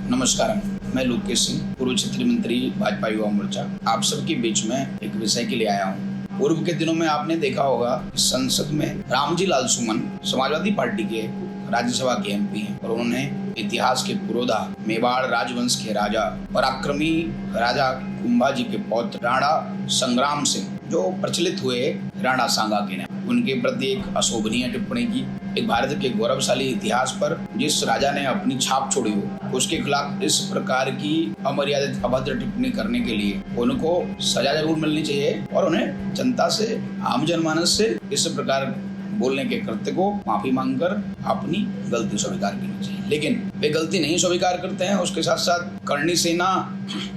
नमस्कार, मैं लोकेश सिंह, पूर्व क्षेत्रीय मंत्री भाजपा युवा मोर्चा। आप सबके बीच में एक विषय के लिए आया हूँ। पूर्व के दिनों में आपने देखा होगा कि संसद में रामजी लाल सुमन समाजवादी पार्टी के राज्यसभा के एमपी हैं और उन्होंने इतिहास के पुरोधा मेवाड़ राजवंश के राजा पराक्रमी राजा कुंभा जी के पौत्र राणा संग्राम सिंह जो प्रचलित हुए राणा सांगा के नाम, उनके प्रति एक अशोभनीय टिप्पणी की। एक भारत के गौरवशाली इतिहास पर जिस राजा ने अपनी छाप छोड़ी हो उसके खिलाफ इस प्रकार की अमर्यादित अभद्र टिप्पणी करने के लिए उनको सजा जरूर मिलनी चाहिए और उन्हें जनता से, आम जनमानस से इस प्रकार बोलने के कृत्य को माफी मांगकर अपनी गलती स्वीकार करनी चाहिए। लेकिन वे गलती नहीं स्वीकार करते हैं। उसके साथ साथ करणी सेना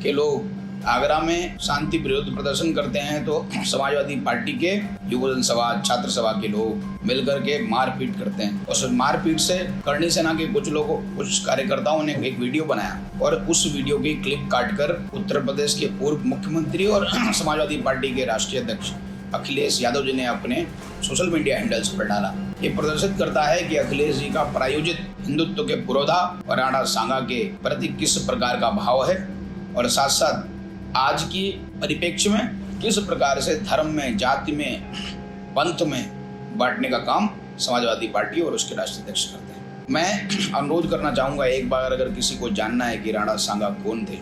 के लोग आगरा में शांति विरोध प्रदर्शन करते हैं तो समाजवादी पार्टी के युवजन सभा, छात्र सभा के लोग मिलकर के मारपीट करते हैं। उस मारपीट से करणी सेना के कुछ कार्यकर्ताओं ने एक वीडियो बनाया और उस वीडियो की क्लिप काटकर उत्तर प्रदेश के पूर्व मुख्यमंत्री और समाजवादी पार्टी के राष्ट्रीय अध्यक्ष अखिलेश यादव जी ने अपने सोशल मीडिया हैंडल्स पर डाला। ये प्रदर्शित करता है कि अखिलेश जी का प्रायोजित हिंदुत्व के पुरोधा और राणा सांगा के प्रति किस प्रकार का भाव है और साथ साथ आज की परिप्रेक्ष्य में किस प्रकार से धर्म में, जाति में, पंथ में बांटने का काम समाजवादी पार्टी और उसके राष्ट्रीय अध्यक्ष करते हैं। मैं अनुरोध करना चाहूँगा, एक बार अगर किसी को जानना है कि राणा सांगा कौन थे,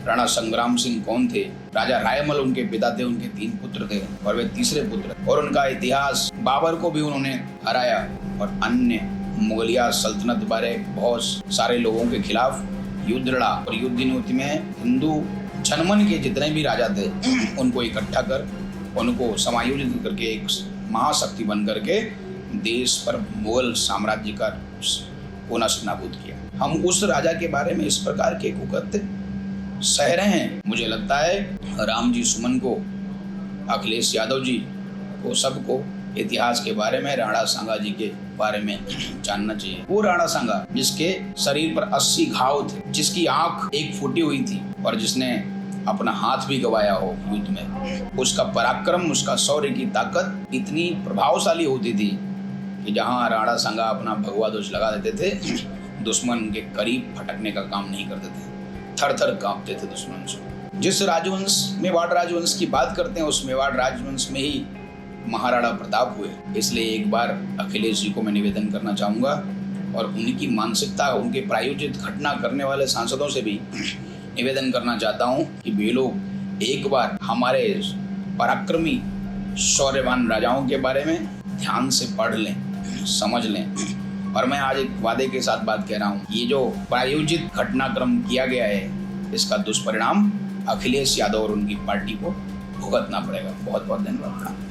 राणा संग्राम सिंह कौन थे, राजा रायमल उनके पिता थे, उनके 3 पुत्र थे और वे तीसरे पुत्र, और उनका इतिहास, बाबर को भी उन्होंने हराया और अन्य मुगलिया सल्तनत बारे बहुत सारे लोगों के खिलाफ युद्ध लड़ा और युद्ध नीति में हिंदू जनमन के जितने भी राजा थे उनको इकट्ठा कर उनको समायोजित करके एक महाशक्ति बन करके देश पर मुगल साम्राज्य का पुनः नाबूद किया। हम उस राजा के बारे में इस प्रकार के कुकृत्य सह रहे हैं। मुझे लगता है रामजी सुमन को, अखिलेश यादव जी को, सबको इतिहास के बारे में, राणा सांगा जी के बारे में जानना चाहिए। वो राणा सांगा जिसके शरीर पर 80 घाव थे, जिसकी आंख एक फूटी हुई थी और जिसने अपना हाथ भी गंवाया हो युद्ध में, उसका पराक्रम, उसका शौर्य की ताकत इतनी प्रभावशाली होती थी कि जहां राणा सांगा अपना भगवा ध्वज लगा देते थे, दुश्मन के करीब फटकने का काम नहीं करते थे, थर थर कांपते थे दुश्मन से। जिस राजवंश, मेवाड़ राजवंश की बात करते हैं, उस मेवाड़ राजवंश में ही महाराणा प्रताप हुए। इसलिए एक बार अखिलेश जी को मैं निवेदन करना चाहूँगा और उनकी मानसिकता, उनके प्रायोजित घटना करने वाले सांसदों से भी निवेदन करना चाहता हूँ कि वे लोग एक बार हमारे पराक्रमी शौर्यवान राजाओं के बारे में ध्यान से पढ़ लें, समझ लें। और मैं आज एक वादे के साथ बात कह रहा हूँ, ये जो प्रायोजित घटनाक्रम किया गया है इसका दुष्परिणाम अखिलेश यादव और उनकी पार्टी को भुगतना पड़ेगा। बहुत बहुत धन्यवाद।